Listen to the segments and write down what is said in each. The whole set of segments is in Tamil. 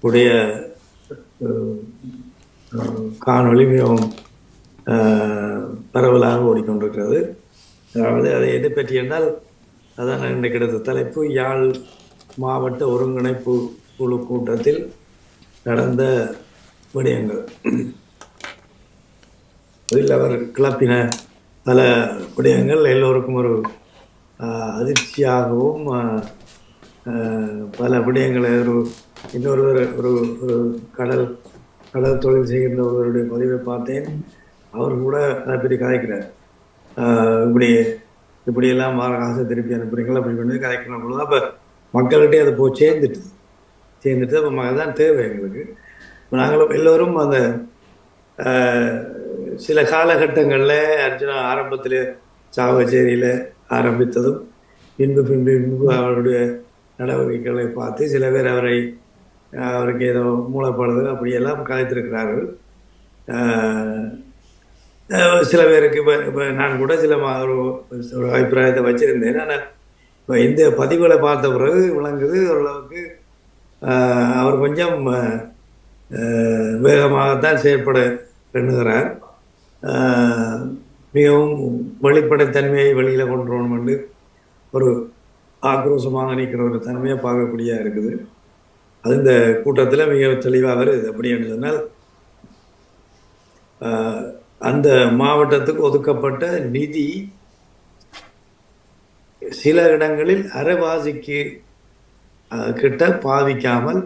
உடைய காணொளி மிகவும் பரவலாக ஓடிக்கொண்டிருக்கிறது. அதாவது அதை எது பற்றி என்றால், அதான் இன்றைக்கு எடுத்த தலைப்பு, யாழ் மாவட்ட ஒருங்கிணைப்பு குழு கூட்டத்தில் நடந்த விடயங்கள். அதில் அவர் கிளப்பின பல விடயங்கள் எல்லோருக்கும் ஒரு அதிர்ச்சியாகவும், பல விடயங்களை இன்னொருவர் ஒரு கடல் தொழில் செய்கின்ற ஒருவருடைய பதிவை பார்த்தேன். அவர் கூட அதை பற்றி கதைக்கிறார். இப்படியெல்லாம் வார காசை திருப்பி அனுப்புறீங்களா அப்படி பண்ணி கதைக்கிற பொழுது அப்போ மக்கள்கிட்டே அது போய் சேர்ந்துட்டு அப்போ அதுதான் தேவை எங்களுக்கு. இப்போ நாங்களும் எல்லோரும் அந்த சில காலகட்டங்களில் அர்ஜுனா ஆரம்பத்தில் சாவச்சேரியில் ஆரம்பித்ததும் பின்பு அவருடைய நடவடிக்கைகளை பார்த்து சில பேர் அவருக்கு ஏதோ மூலப்படுது அப்படியெல்லாம் கலைத்திருக்கிறார்கள். சில பேருக்கு இப்போ நான் கூட சில ஒரு அபிப்பிராயத்தை வச்சிருந்தேன். ஆனால் இப்போ இந்த பதிவுகளை பார்த்த பிறகு விளங்குது ஓரளவுக்கு அவர் கொஞ்சம் வேகமாகத்தான் செயற்பட எண்ணுகிறார். மிகவும் வெளிப்படைத்தன்மையை வெளியில் கொண்டு வரணும் என்று ஒரு ஆக்ரோஷமாக நிற்கிற ஒரு தன்மையை பார்க்கக்கூடிய இருக்குது. அது இந்த கூட்டத்தில் மிக தெளிவாக வருது. அப்படி என்று சொன்னால், அந்த மாவட்டத்துக்கு ஒதுக்கப்பட்ட நிதி சில இடங்களில் அரைவாசிக்கு கிட்ட பாவிக்காமல்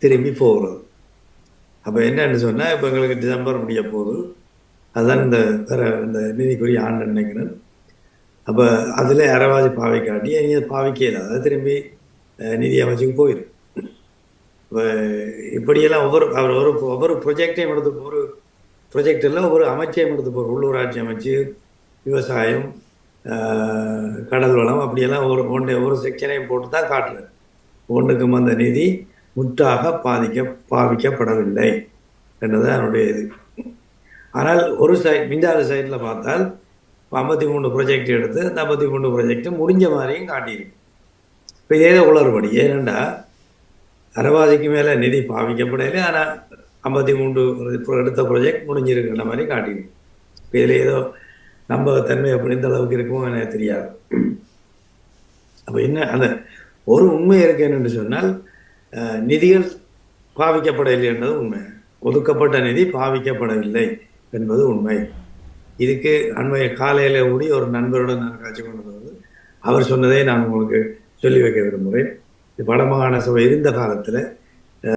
திரும்பி போகிறது. அப்போ என்னன்னு சொன்னால், இப்போ எங்களுக்கு டிசம்பர் முடிய போகுது, அதுதான் இந்த நிதிக்குரிய ஆண்டு நினைக்கிறேன். அப்போ அதில் அரைவாசி பாவிக்காட்டி நீங்கள் பாவிக்கல, அதை திரும்பி நிதி அமைச்சுக்கு போயிடும். இப்போ இப்படியெல்லாம் ஒவ்வொரு ப்ரொஜெக்டையும் ஒரு ப்ரொஜெக்ட் எல்லாம் ஒவ்வொரு அமைச்சையும் எடுத்து போகிற உள்ளூராட்சி அமைச்சு, விவசாயம், கடல் வளம், அப்படியெல்லாம் ஒவ்வொரு செக்ஷனையும் போட்டு தான் காட்டுறது. ஒன்றுக்கும் அந்த நிதி முற்றாக பாவிக்கப்படவில்லை என்றது என்னுடைய இது. ஆனால் ஒரு மிஞ்சாத சைடில் பார்த்தால் 53 ப்ரொஜெக்ட் எடுத்து அந்த 53 ப்ரொஜெக்ட் முடிஞ்ச மாதிரியும் காட்டியிருக்கு. இப்போ இதே உளறுபடி ஏனெண்டா அரைவாசிக்கு மேலே நிதி பாவிக்கப்படலை, ஆனால் 53 எடுத்த ப்ரொஜெக்ட் முடிஞ்சிருக்கிற மாதிரி காட்டியிருக்கு. இப்போ இதில் ஏதோ நம்பகத்தன்மை அப்படி இந்த அளவுக்கு இருக்குமோ எனக்கு தெரியாது. அப்போ என்ன அந்த ஒரு உண்மை இருக்கு என்னென்று சொன்னால், நிதிகள் பாவிக்கப்படவில்லை என்பது உண்மை, ஒதுக்கப்பட்ட நிதி பாவிக்கப்படவில்லை என்பது உண்மை. இதுக்கு அண்மைய காலையில் கூடி ஒரு நண்பருடன் நான் காட்சி கொண்டு வருவது, அவர் சொன்னதை நான் உங்களுக்கு சொல்லி வைக்க விரும்புகிறேன். இது வடமாகாண சபை இருந்த காலத்தில்